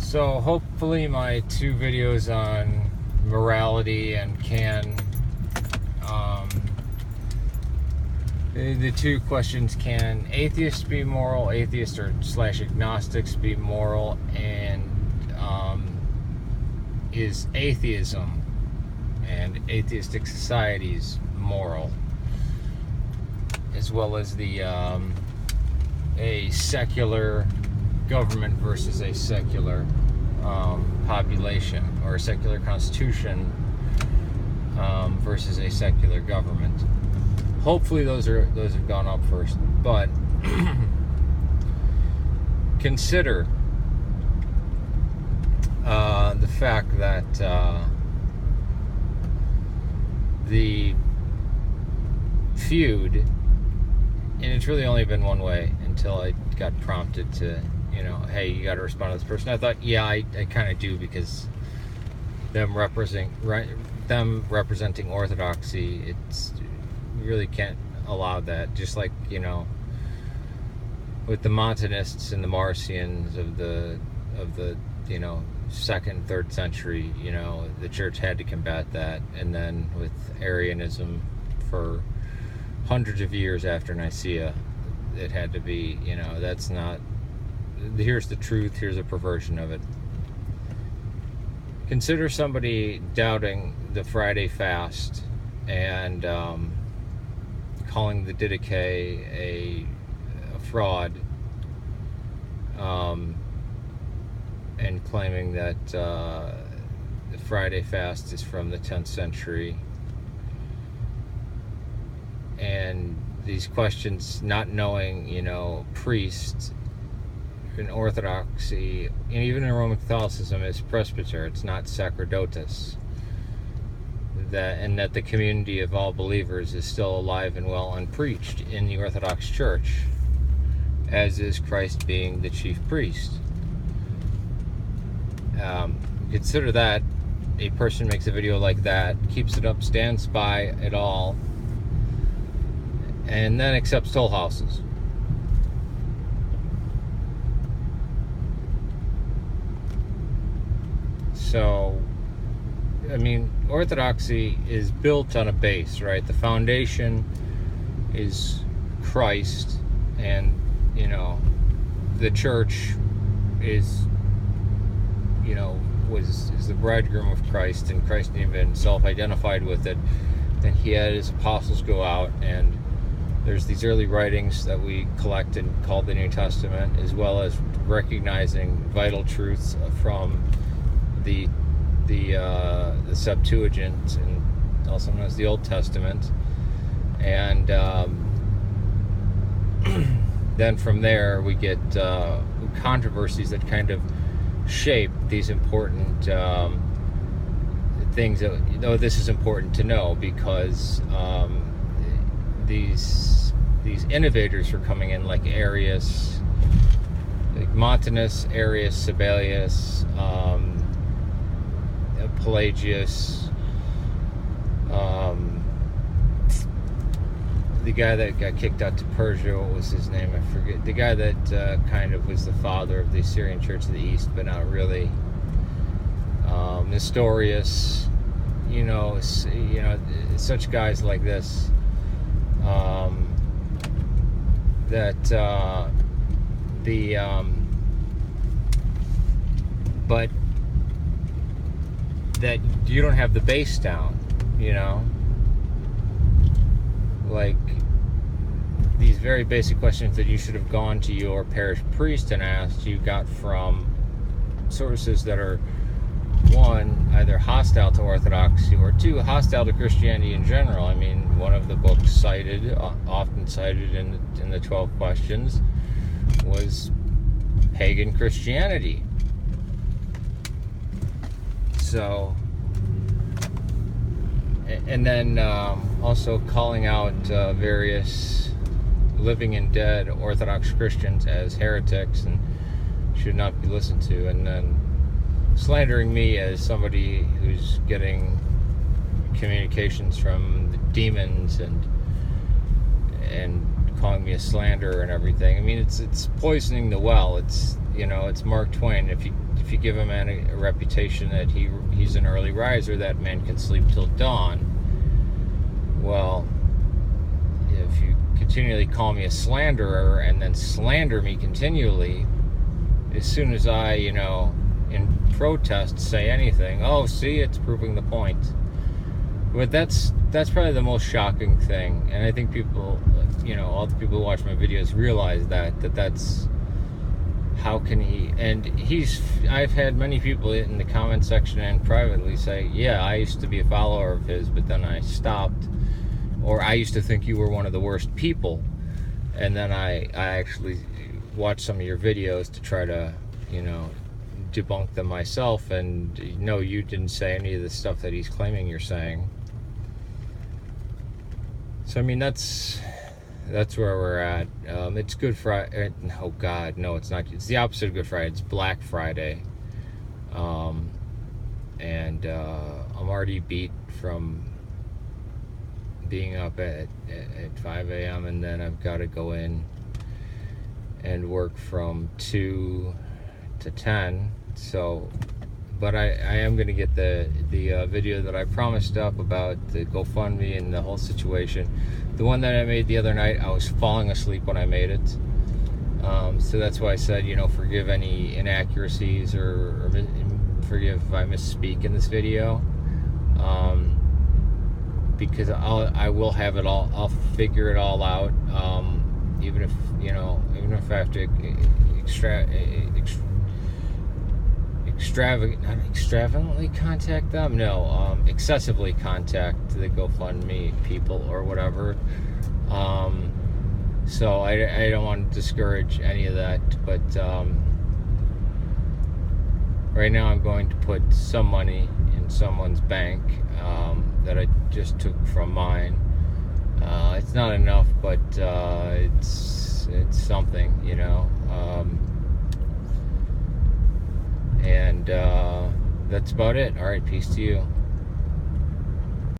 So hopefully my two videos on morality and the two questions, can atheists be moral, atheists or / agnostics be moral, and is atheism and atheistic societies moral, as well as the a secular government versus a secular population, or a secular constitution versus a secular government. Hopefully those have gone up first, but consider the fact that the feud, and it's really only been one way until I got prompted to, hey, you got to respond to this person. I thought, yeah, I kind of do, because them representing orthodoxy, you really can't allow that. Just like, with the Montanists and the Marcions of the 2nd, 3rd century, the church had to combat that. And then with Arianism for hundreds of years after Nicaea, it had to be, that's not, here's the truth, here's a perversion of it. Consider somebody doubting the Friday fast and calling the Didache a fraud, and claiming that the Friday fast is from the 10th century. And these questions, not knowing, priests in Orthodoxy, and even in Roman Catholicism, is presbyter, it's not sacerdotus. That the community of all believers is still alive and well unpreached in the Orthodox Church, as is Christ being the chief priest. Consider that a person makes a video like that, keeps it up, stands by it all, and then accepts toll houses. So, Orthodoxy is built on a base, right? The foundation is Christ, and, the church is, is the bridegroom of Christ, and Christ even self-identified with it. And he had his apostles go out, and there's these early writings that we collect and call the New Testament, as well as recognizing vital truths from the Septuagint, and also known as the Old Testament. And then from there we get controversies that kind of shape these important things. This is important to know, because these innovators are coming in, like Arius, like Montanus, Arius, Sabellius, Pelagius, the guy that got kicked out to Persia, what was his name? I forget. The guy that kind of was the father of the Assyrian Church of the East, but not really. Nestorius, such guys like this, but that you don't have the base down, like these very basic questions that you should have gone to your parish priest and asked, you got from sources that are, one, either hostile to Orthodoxy, or two, hostile to Christianity in general. One of the books cited, often cited in the 12 questions, was pagan Christianity. So, and then also calling out various living and dead Orthodox Christians as heretics and should not be listened to, and then slandering me as somebody who's getting communications from the demons and calling me a slanderer and everything. I mean, it's poisoning the well. It's, it's Mark Twain. If you give a man a reputation that he's an early riser, that man can sleep till dawn. Well, if you continually call me a slanderer and then slander me continually, as soon as I, in protest say anything, oh, see, it's proving the point. But that's probably the most shocking thing, and I think people, all the people who watch my videos realize that's how can he, and I've had many people in the comment section and privately say, yeah, I used to be a follower of his, but then I stopped, or I used to think you were one of the worst people, and then I actually watched some of your videos to try to, debunk them myself, and no, you didn't say any of the stuff that he's claiming you're saying. So I mean, that's where we're at. It's Good Friday. Oh God, no, it's not. It's the opposite of Good Friday. It's Black Friday, and I'm already beat from being up at 5 a.m. and then I've got to go in and work from 2 to 10. So, but I am going to get the video that I promised up about the GoFundMe and the whole situation. The one that I made the other night, I was falling asleep when I made it. So that's why I said, forgive any inaccuracies or forgive if I misspeak in this video. Because I will have it all, I'll figure it all out. Even if I have to extravagantly contact them, no, excessively contact the GoFundMe people or whatever. So I don't want to discourage any of that, but right now I'm going to put some money in someone's bank that I just took from mine. It's not enough, but it's something, and that's about it. All right, peace to you.